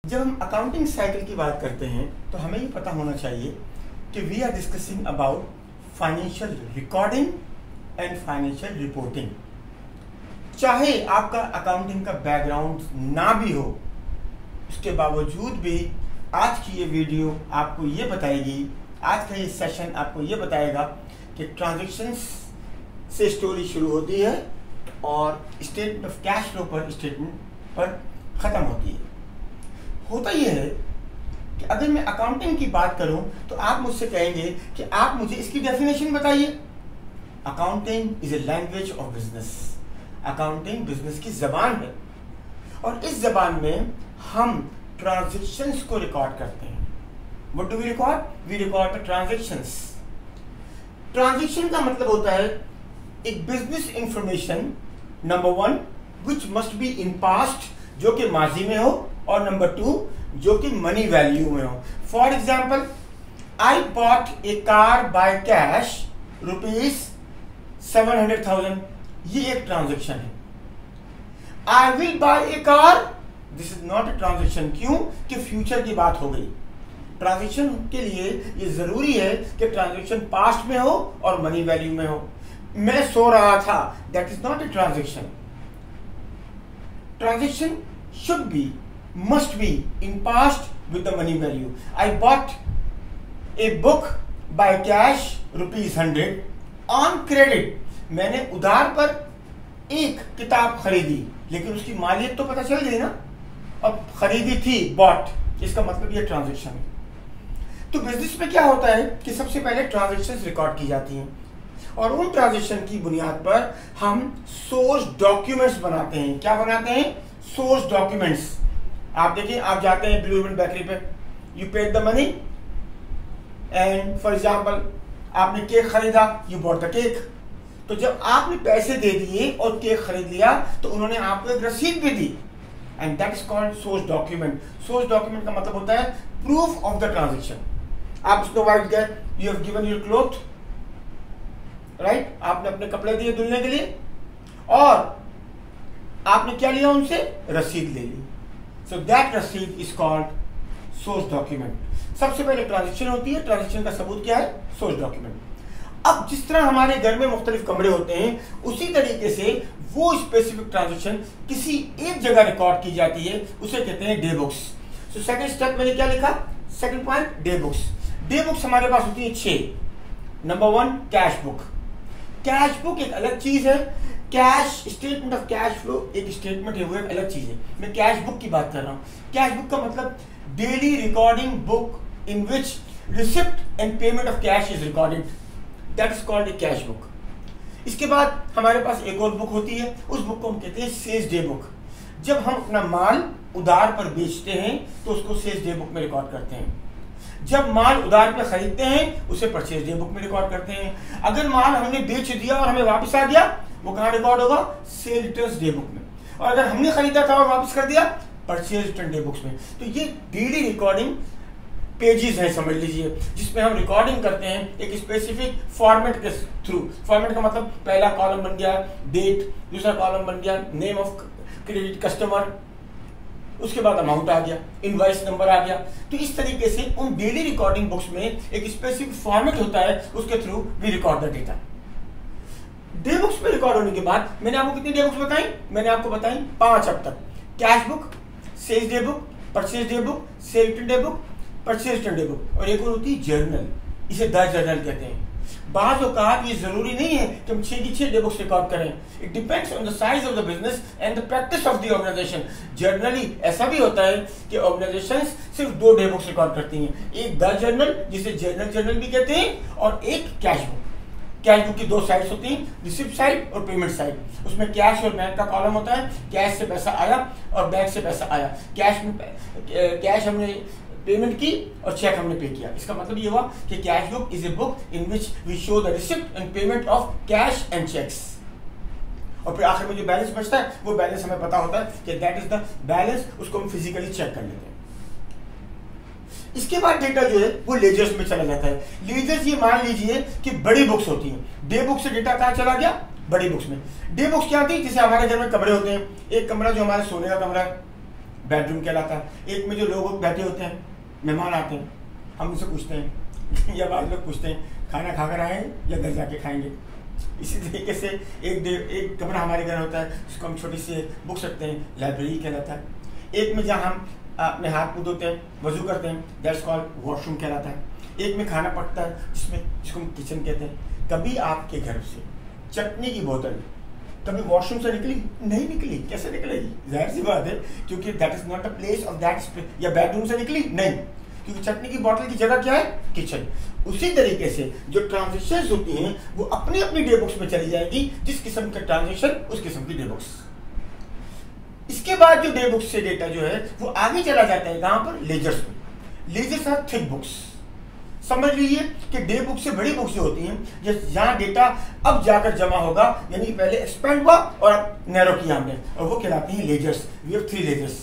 जब हम accounting cycle की बात करते हैं तो हमें ये पता होना चाहिए कि we are discussing about financial recording and financial reporting. चाहे आपका अकाउंटिंग का बैकग्राउंड ना भी हो, उसके बावजूद भी आज की ये वीडियो आपको ये बताएगी, आज का ये सेशन आपको ये बताएगा कि ट्रांजैक्शंस से स्टोरी शुरू होती है और स्टेटमेंट ऑफ कैश फ्लो पर स्टेटमेंट पर ख़त्म होती है। होता यह है कि अगर मैं अकाउंटिंग की बात करूं तो आप मुझसे कहेंगे कि आप मुझे इसकी डेफिनेशन बताइए। Accounting is a language of business. Accounting business की जबान है और इस जबान में हम ट्रांजैक्शंस को रिकॉर्ड करते हैं। What do we record? We record the transactions. Transaction का मतलब होता है एक business information, number one which must be in past, जो कि माजी में हो, और नंबर टू जो कि मनी वैल्यू में हो। For example, I bought A car by cash ₹700,000। ये एक ट्रांजेक्शन है। I will buy A car, this is not a transaction. क्यों? कि फ्यूचर की बात हो गई। ट्रांजेक्शन के लिए ये जरूरी है कि ट्रांजेक्शन पास्ट में हो और मनी वैल्यू में हो। मैं सो रहा था, that is not a transaction. Transaction should be, must be in past with the money value. I bought a book by cash ₹100 on credit. मैंने उधार पर एक किताब खरीदी, लेकिन उसकी मालियत तो पता चल गई ना। अब खरीदी थी, bought, इसका मतलब ये ट्रांजेक्शन है। तो बिजनेस में क्या होता है कि सबसे पहले ट्रांजेक्शंस रिकॉर्ड की जाती हैं और उन ट्रांजेक्शन की बुनियाद पर हम सोर्स डॉक्यूमेंट्स बनाते हैं। क्या बनाते हैं? Source documents. आप देखिए, आप जाते हैं ब्लू रिबन बेकरी पे, you paid the money and for example आपने केक खरीदा, यू बॉट द केक। तो जब आपने पैसे दे दिए और केक खरीद लिया तो उन्होंने आपको एक रसीद भी दी and that is called source document. Source document का मतलब होता है प्रूफ ऑफ द ट्रांजेक्शन। आप स्नो वाइट गए, you have given your cloth, right, आपने अपने कपड़े दिए धुलने के लिए और आपने क्या लिया उनसे? रसीद ले ली। सो दैट रसीद इज कॉल्ड सोर्स डॉक्यूमेंट। सबसे पहले ट्रांजैक्शन होती है। ट्रांजैक्शन का सबूत क्या है? Source document. अब जिस तरह हमारे घर में मुख्तलिफ कमरे होते हैं, उसी तरीके से वो स्पेसिफिक ट्रांजैक्शन किसी एक जगह रिकॉर्ड की जाती है, उसे कहते हैं day books. So second step मैंने क्या लिखा? Second point, day books. Day books हमारे पास होती है 6। Number 1 cash book. Cash book एक अलग चीज है। Cash statement of cash flow एक स्टेटमेंट है, वो एक अलग चीज है। मैं कैश बुक की बात कर रहा हूँ। कैश बुक का मतलब daily recording book in which receipt and payment of cash is recorded, that is called a cash book. इसके बाद हमारे पास एक और बुक होती है, उस बुक को हम कहते हैं सेल्स डे बुक। जब हम अपना माल उधार पर बेचते हैं तो उसको सेल्स डे बुक में रिकॉर्ड करते हैं। जब माल उधार पे खरीदते हैं उसे परचेज डे बुक में रिकॉर्ड करते हैं। अगर माल हमने बेच दिया और हमें वापस आ गया, वो कहाँ रिकॉर्ड होगा? सेल रिटर्न्स डे बुक में। और अगर हमने खरीदा था और वापस कर दिया, परचेज रिटर्न डे बुक्स में। तो ये डेली रिकॉर्डिंग पेजेस हैं, समझ लीजिए, जिसमें हम रिकॉर्डिंग करते हैं एक स्पेसिफिक फॉर्मेट के थ्रू। फॉर्मेट का मतलब पहला कॉलम बन गया डेट, दूसरा कॉलम बन गया नेम ऑफ क्रेडिट कस्टमर, उसके बाद अमाउंट आ गया, इनवॉइस नंबर आ गया। तो इस तरीके से उन डेली रिकॉर्डिंग बुक्स में एक स्पेसिफिक फॉर्मेट होता है, उसके through we record the data. Day books में रिकॉर्ड होने के बाद मैंने आपको कितनी डे बुक्स बताई? मैंने आपको बताई 5 अब तक। Cash book, sales day book, purchase day book, sale return day book, purchase return day book, और एक और होती है जर्नल। इसे द जर्नल कहते हैं। बाज़ औक़ात ये जरूरी नहीं है कि हम 6 की 6 डे बुक्स रिकॉर्ड करें। It depends on the size of the business and the practice of the organisation. Generally ऐसा भी होता है कि ऑर्गेनाइजेशंस सिर्फ 2 डे बुक्स रिकॉर्ड करती हैं, एक द जर्नल जिसे जर्नल भी कहते हैं और एक कैश बुक। कैश बुक की 2 साइड्स होती हैं, रिसिप्ट साइड और पेमेंट साइड। उसमें कैश और बैंक का कॉलम होता है। कैश से पैसा आया और बैंक से पैसा आया। कैश हमने पेमेंट की और चेक हमने पे किया। इसका मतलब ये हुआ कि cash book is a book in which we show the receipt and payment of cash and cheques. और फिर आखिर में जो बैलेंस बचता है वो बैलेंस हमें पता होता है कि दैट इज द बैलेंस, उसको हम फिजिकली चेक कर लेते हैं। इसके बाद डेटा जो है वो लेजर्स में चला जाता है। लेजर्स ये मान लीजिए कि बड़ी बुक्स होती हैं। डे बुक से डेटा कहाँ चला गया? बड़ी बुक्स में। डे बुक्स क्या थी? जैसे हमारे घर में कमरे होते हैं, एक कमरा जो हमारे सोने का कमरा है, बेडरूम कहलाता है। एक में जो लोग बैठे होते हैं, मेहमान आते हैं, हम उनसे पूछते हैं या बाद लोग पूछते हैं खाना खा कर आए या घर जाके खाएंगे। इसी तरीके से एक कमरा हमारे घर होता है जिसको हम छोटी सी बुक रखते हैं, लाइब्रेरी कहलाता है। एक में जहाँ हम अपने हाथ मुँह धोते हैं, वजू करते हैं, दैट्स कॉल्ड वॉशरूम कहलाता है। एक में खाना पकता है जिसको हम किचन कहते हैं। कभी आपके घर से चटनी की बोतल कभी वॉशरूम से निकली? नहीं निकली। कैसे निकलेगी? जाहिर सी बात है, क्योंकि that is not a place of that. या बेडरूम से निकली? नहीं, क्योंकि चटनी की बोतल की जगह क्या है? किचन। उसी तरीके से जो ट्रांजेक्शन होती हैं वो अपनी अपनी डे बुक्स में चली जाएगी, जिस किस्म का ट्रांजेक्शन उस किस्म की डे बुक्स। इसके बाद जो डे बुक्स से डेटा जो है वो आगे चला जाता है कहां पर? लेजर्स में। Ledgers are thick books. समझ लीजिए कि डे बुक से बड़ी बुक्स जो होती हैं, जहां डेटा अब जाकर जमा होगा, यानी पहले एक्सपेंड हुआ और अब नैरो किया हमने, और वो कहलाती हैं ledgers. We have 3 ledgers,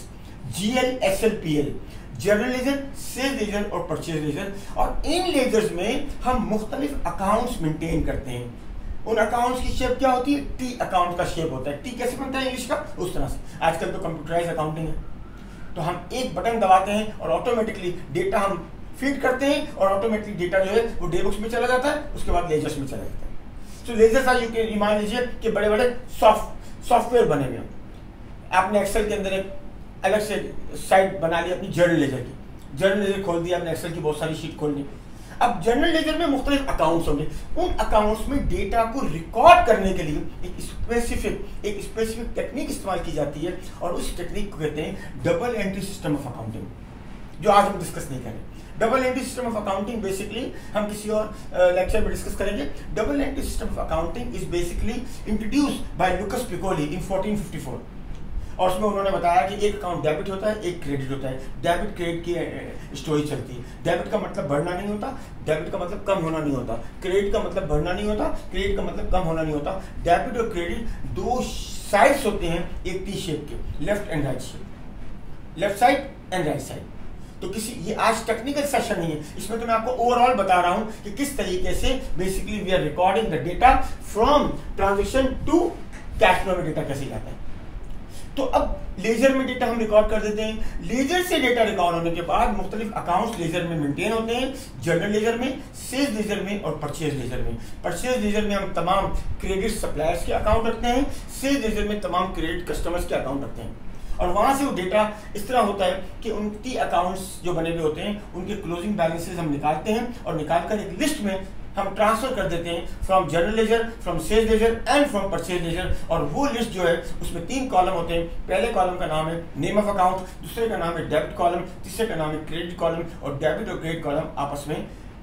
GL, SL, PL, general ledger, sale ledger और परचेज लेजर। और इन लेजर्स में हम मुख्तलिफ अकाउंट्स मेंटेन करते हैं। उन अकाउंट्स की शेप क्या होती है? टी अकाउंट का शेप होता है। टी कैसे बनता है इंग्लिश का? उस तरह से। आजकल तो कंप्यूटराइज अकाउंटिंग है, तो हम एक बटन दबाते हैं और ऑटोमेटिकली डेटा हम फीड करते हैं और ऑटोमेटिकली डेटा जो है वो डे बुक्स में चला जाता है, उसके बाद लेजर्स में चला जाता है। सो लेजर्स आर, यू मान लीजिए कि बड़े बड़े सॉफ्टवेयर बने हुए हैं। आपने एक्सेल के अंदर एक अलग से साइट बना ली अपनी जर्नल लेजर की। जर्नल लेजर खोल दिया आपने, एक्सेल की बहुत सारी शीट खोल ली। अब जर्नल लेजर में मुख्तलिफ अकाउंट्स होंगे। उन अकाउंट्स में डेटा को रिकॉर्ड करने के लिए एक स्पेसिफिक टेक्निक इस्तेमाल की जाती है, और उस टेक्निक को कहते हैं double entry system of accounting, जो आज हम डिस्कस नहीं करें। Double entry system of accounting basically हम किसी और लेक्चर में डिस्कस करेंगे। Double entry system of accounting is basically introduced by Lucas Pacioli in 1454, और उसमें उन्होंने बताया कि एक अकाउंट डेबिट होता है, एक क्रेडिट होता है। डेबिट क्रेडिट की स्टोरी चलती है। डेबिट का मतलब बढ़ना नहीं होता, डेबिट का मतलब कम होना नहीं होता। क्रेडिट का मतलब बढ़ना नहीं होता, क्रेडिट का मतलब कम होना नहीं होता। डेबिट और क्रेडिट दो साइड्स होते हैं एक टी शेप के, left and right shape, left side and right side. तो ये आज टेक्निकल सेशन नहीं है, इसमें तो मैं आपको ओवरऑल बता रहा हूं कि किस तरीके से basically we are recording the data from transaction to cash flow में डेटा कैसे जाता है। तो अब लेजर में डेटा हम रिकॉर्ड कर देते हैं। लेजर से डेटा रिकॉर्ड होने के बाद मुख्तलिफ अकाउंट्स लेजर में मेंटेन होते हैं, जनरल लेजर में, सेल्स लेजर में और परचेज लेजर में। परचेज लेजर में हम तमाम क्रेडिट सप्लायर्स के अकाउंट रखते हैं, सेल्स लेजर में तमाम क्रेडिट कस्टमर्स के अकाउंट रखते हैं। और वहां से वो डेटा इस तरह होता है कि उनकी अकाउंट्स जो बने हुए होते हैं उनके क्लोजिंग बैलेंसेस हम निकालते हैं, और निकालकर एक लिस्ट में हम ट्रांसफर कर देते हैं from general ledger, from sales ledger and from purchase ledger. और वो लिस्ट जो है उसमें 3 कॉलम होते हैं। पहले कॉलम का नाम है नेम ऑफ अकाउंट, दूसरे का नाम है डेबिट कॉलम, तीसरे का नाम है क्रेडिट कॉलम। और डेबिट और क्रेडिट कॉलम आपस में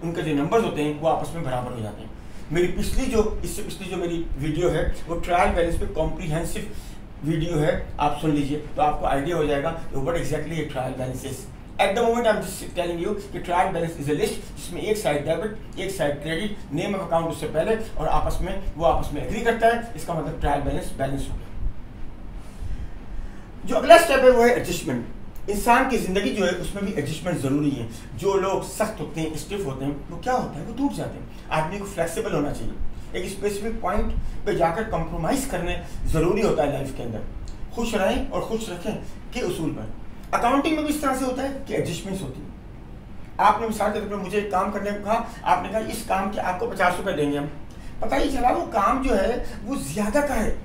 उनके जो नंबर्स होते हैं वो आपस में बराबर हो जाते हैं। मेरी इससे पिछली जो मेरी वीडियो है वो ट्रायल बैलेंस पे कॉम्प्रीहेंसिव वीडियो है, आप सुन लीजिए तो आपको आइडिया हो जाएगा what exactly a trial balance is. At the moment I am just telling you कि trial balance is a list जिसमें एक साइड डेबिट, एक side credit, name of account उससे पहले, और आपस में एग्री करता है। इसका मतलब ट्रायल बैलेंस हो गया। जो अगला स्टेप है वो है एडजस्टमेंट। इंसान की जिंदगी जो है उसमें भी एडजस्टमेंट जरूरी है। जो लोग सख्त होते हैं, स्टिफ होते हैं, वो क्या होता है, वो टूट जाते हैं। आदमी को फ्लेक्सिबल होना चाहिए, एक स्पेसिफिक पॉइंट पे जाकर कंप्रोमाइज करने जरूरी होता है लाइफ के अंदर। खुश रहें और खुश रखें के उसूल पर। अकाउंटिंग में भी इस तरह से होता है कि एडजस्टमेंट्स होती है। आपने मिसाल के तौर पर मुझे एक काम करने को कहा, आपने कहा इस काम के आपको 50 रुपए देंगे हम। पता ही चला वो काम जो है वो ज्यादा का है।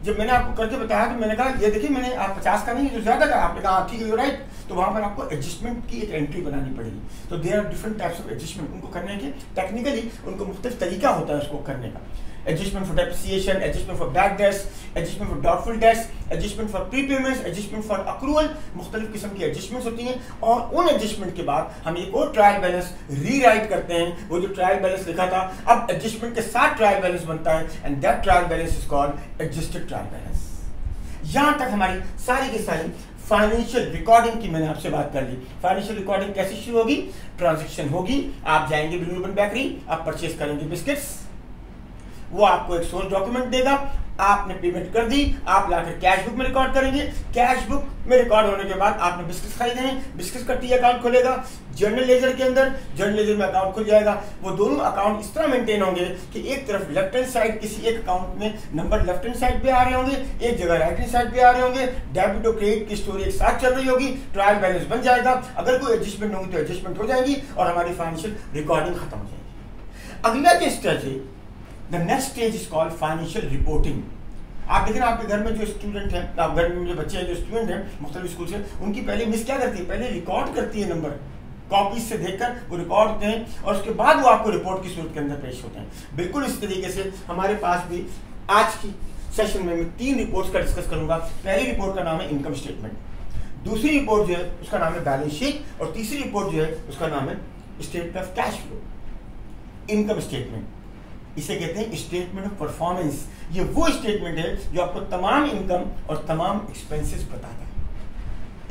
जब मैंने आपको करके बताया तो मैंने कहा ये देखिए मैंने आप 50 का नहीं जो ज्यादा का, आपने कहा ठीक है राइट। तो वहां पर आपको एडजस्टमेंट की एक एंट्री बनानी पड़ेगी। तो there are different types of adjustment. उनको करने के टेक्निकली उनको मुख्तलिफ तरीका होता है उसको करने का। Adjustment for depreciation, adjustment for bad debts, adjustment for doubtful debts, adjustment for prepayments, adjustment for accrual. मुख्तलिफ किस्म की एडजस्टमेंट्स होती हैं। और उन एडजस्टमेंट के बाद हम एक और ट्रायल बैलेंस रीराइट करते हैं। वो जो ट्रायल बैलेंस लिखा था अब एडजस्टमेंट के साथ ट्रायल बैलेंस बनता है, and that trial balance is called adjusted trial balance. यहां तक हमारी सारी की सारी फाइनेंशियल रिकॉर्डिंग की मैंने आपसे बात कर ली। फाइनेंशियल रिकॉर्डिंग कैसे शुरू होगी? ट्रांजैक्शन होगी, आप जाएंगे ब्लू रिबन बेकरी, आप परचेज करेंगे बिस्किट्स, वो आपको एक सोर्स डॉक्यूमेंट देगा, आपने पेमेंट कर दी, आप लाकर कैश बुक में रिकॉर्ड करेंगे। कैश बुक में रिकॉर्ड होने के बाद आपने बिस्किट खरीदे हैं, बिस्किट का टी अकाउंट खुलेगा। जर्नल लेजर के अंदर, जर्नल लेजर में अकाउंट खुल जाएगा। वो दोनों अकाउंट इस तरह मेंटेन होंगे कि एक तरफ लेफ्ट हैंड साइड किसी एक अकाउंट में नंबर लेफ्ट हैंड साइड पे आ रहे होंगे, एक जगह राइट हैंड साइड पे आ रहे होंगे। डेबिट और क्रेडिट की स्टोरी एक साथ चल रही होगी, ट्रायल बैलेंस बन जाएगा। अगर कोई एडजस्टमेंट होगी तो एडजस्टमेंट हो जाएगी और हमारी फाइनेंशियल रिकॉर्डिंग खत्म हो जाएगी। अगला जो स्टेज है, the next stage is called financial reporting. आप देखें आपके घर में जो स्टूडेंट हैं, आप घर में जो बच्चे हैं, जो स्टूडेंट हैं मुख्तलिफ स्कूल से, उनकी पहले मिस क्या करती है, पहले रिकॉर्ड करती है नंबर, कॉपीज से देखकर वो रिकॉर्ड होते हैं और उसके बाद वो आपको रिपोर्ट की सूरत के अंदर पेश होते हैं। बिल्कुल इस तरीके से हमारे पास भी आज की सेशन में मैं 3 रिपोर्ट्स का डिस्कस करूंगा। पहली रिपोर्ट का नाम है इनकम स्टेटमेंट, दूसरी रिपोर्ट जो है उसका नाम है बैलेंस शीट, और तीसरी रिपोर्ट जो है उसका नाम है statement of cash flow. Income statement, इसे कहते हैं स्टेटमेंट ऑफ परफॉर्मेंस। ये वो स्टेटमेंट है जो आपको तमाम इनकम और तमाम एक्सपेंसेस बताता है।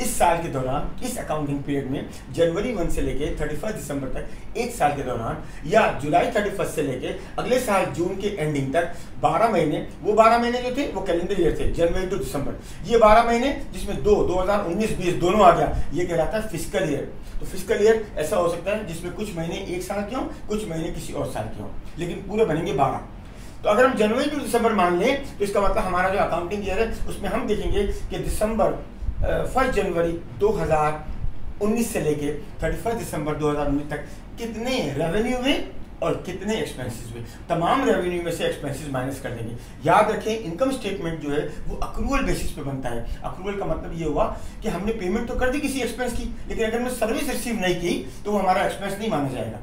इस साल के दौरान, इस अकाउंटिंग पीरियड में जनवरी 1 से लेके 31 दिसंबर तक, एक साल के दौरान, या जुलाई 31 से लेके अगले साल जून के एंडिंग तक 12 महीने, वो 12 महीने जो थे वो कैलेंडर ईयर थे, जनवरी टू दिसंबर। ये 12 महीने जिसमें 2019-20 दोनों आ गया, ये कहलाता है फिस्कल ईयर। तो फिस्कल ईयर ऐसा हो सकता है जिसमें कुछ महीने एक साल के हों, कुछ महीने किसी और साल के हों, लेकिन पूरे बनेंगे 12। तो अगर हम जनवरी टू दिसंबर मान लें तो इसका मतलब हमारा जो अकाउंटिंग ईयर है उसमें हम देखेंगे कि दिसंबर 1 जनवरी 2019 से लेके 31 दिसंबर 2019 तक कितने रेवेन्यू हुए और कितने एक्सपेंसेस हुए। तमाम रेवेन्यू में से एक्सपेंसेस माइनस कर देंगे। याद रखें, इनकम स्टेटमेंट जो है वो अक्रूवल बेसिस पे बनता है। अक्रूवल का मतलब ये हुआ कि हमने पेमेंट तो कर दी किसी एक्सपेंस की, लेकिन अगर हमने सर्विस रिसीव नहीं की तो वो हमारा एक्सपेंस नहीं माना जाएगा।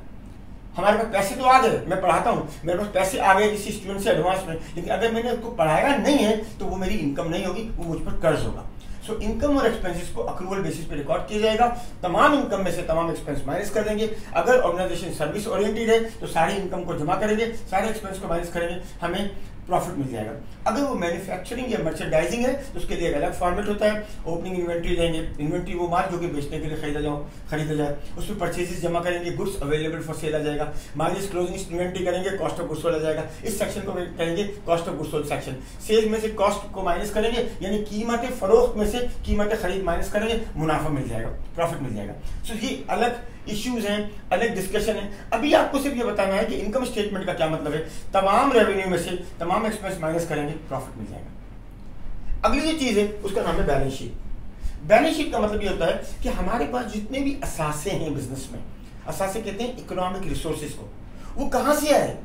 हमारे पास पैसे तो आ गए, मैं पढ़ाता हूँ, मेरे पास पैसे आ गए किसी स्टूडेंट से एडवांस में, लेकिन अगर मैंने उसको पढ़ाया नहीं है तो वो मेरी इनकम नहीं होगी, वो मुझ पर कर्ज होगा। सो इनकम और एक्सपेंसेस को अक्रूवल बेसिस पे रिकॉर्ड किया जाएगा। तमाम इनकम में से तमाम एक्सपेंस माइनस कर देंगे। अगर ऑर्गेनाइजेशन सर्विस ओरिएंटेड है तो सारी इनकम को जमा करेंगे, सारे एक्सपेंस को माइनस करेंगे, हमें प्रॉफिट मिल जाएगा। अगर वो मैन्युफैक्चरिंग या मर्चेंडाइजिंग है तो उसके लिए एक अलग फॉर्मेट होता है। ओपनिंग इन्वेंट्री लेंगे, इन्वेंट्री वो माल जो कि बेचने के लिए खरीदा जाए, उसमें परचेजेस जमा करेंगे, गुड्स अवेलेबल फॉर सेल आ जाएगा। माइनस क्लोजिंग इन्वेंट्री करेंगे, कॉस्ट ऑफ गुड्स सोल्ड आ जाएगा। इस सेक्शन को करेंगे cost of goods sold section. Sales में से कॉस्ट को माइनस करेंगे, यानी कीमत फरोख्त में से कीमत खरीद माइनस करेंगे, मुनाफा मिल जाएगा, प्रॉफिट मिल जाएगा। सो ये अलग इश्यूज हैं, अलग डिस्कशन है। अभी आपको सिर्फ ये बताना है कि इनकम स्टेटमेंट का क्या मतलब है। तमाम रेवेन्यू में से तमाम एक्सपेंस माइनस करेंगे, प्रॉफिट मिल जाएगा। अगली जो चीज है उसका नाम है बैलेंस शीट। बैलेंस शीट का मतलब ये होता है कि हमारे पास जितने भी असासे हैं बिजनेस में, असासे कहते हैं इकोनॉमिक रिसोर्सेज को, वो कहां से आए?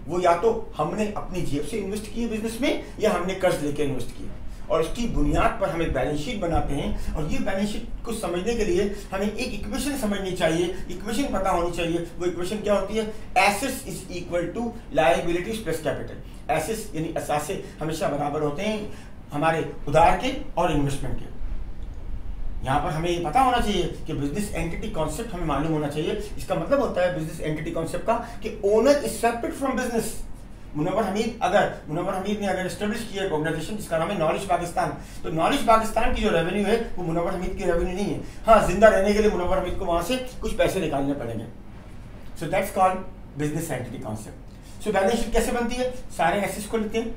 वो या तो हमने अपनी जेब से इन्वेस्ट किए बिजनेस में, या हमने कर्ज लेके इन्वेस्ट किए, और उसकी बुनियाद पर हम एक बैलेंस शीट बनाते हैं। और ये बैलेंस शीट को समझने के लिए हमें एक इक्वेशन समझनी चाहिए, इक्वेशन पता होनी चाहिए। वो इक्वेशन क्या होती है? Assets is equal to liabilities plus capital. Assets यानी असासे हमेशा बराबर होते हैं हमारे उधार के और इन्वेस्टमेंट के। यहाँ पर हमें ये पता होना चाहिए कि बिजनेस एंटिटी कॉन्सेप्ट हमें मालूम होना चाहिए। इसका मतलब होता है बिजनेस एंटिटी कॉन्सेप्ट का कि owner is separate from business. Munawwar Hamid ने अगर एस्टेब्लिश किया एक ऑर्गेनाइजेशन जिसका नाम है नॉलेज पाकिस्तान, तो नॉलेज पाकिस्तान की जो रेवेन्यू है वो मुनव्वर हमीद की रेवेन्यू नहीं है। हाँ, जिंदा रहने के लिए मुनव्वर हमीद को वहां से कुछ पैसे निकालने पड़ेंगे। So that's called business entity concept. So balance sheet कैसे बनती है? सारे एसेट्स को लेते हैं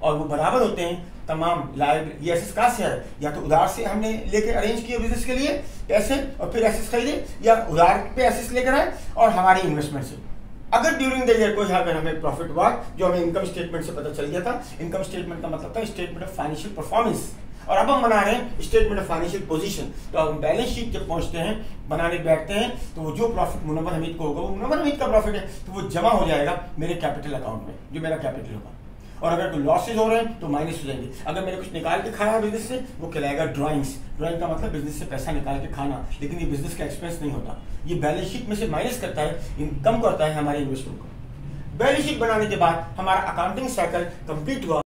और वो बराबर होते हैं तमाम लायबिलिटी। ये एसेट्स कहाँ से आए? या तो उधार से हमने लेकर अरेंज किए बिजनेस के लिए पैसे और फिर एसेट्स खरीदे, या उधार पे एसेट्स लेकर आए और हमारी इन्वेस्टमेंट से। अगर ड्यूरिंग द ईयर कोई अगर हमें प्रॉफिट हुआ जो हमें इनकम स्टेटमेंट से पता चल गया था। इनकम स्टेटमेंट का मतलब था स्टेटमेंट ऑफ फाइनेंशियल परफॉर्मेंस, और अब हम बना रहे हैं स्टेटमेंट ऑफ फाइनेंशियल पोजीशन। तो अब हम बैलेंस शीट जब पहुंचते हैं, बनाने बैठते हैं, तो वो जो प्रॉफिट मुनव्वर हमीद को होगा वो मुनव्वर हमीद का प्रॉफिट है, तो वो जमा हो जाएगा मेरे कैपिटल अकाउंट में, जो मेरा कैपिटल होगा। और अगर कोई लॉसेज हो रहे हैं तो माइनस हो जाएंगे। अगर मैंने कुछ निकाल के खाया है बिजनेस से, वो कहलाएगा ड्राइंग्स। ड्राइंग का मतलब बिजनेस से पैसा निकाल के खाना, लेकिन ये बिजनेस का एक्सपेंस नहीं होता। ये बैलेंस शीट में से माइनस करता है, इनकम करता है हमारे इन्वेस्टमेंट को। बैलेंस शीट बनाने के बाद हमारा अकाउंटिंग साइकिल कंप्लीट हुआ।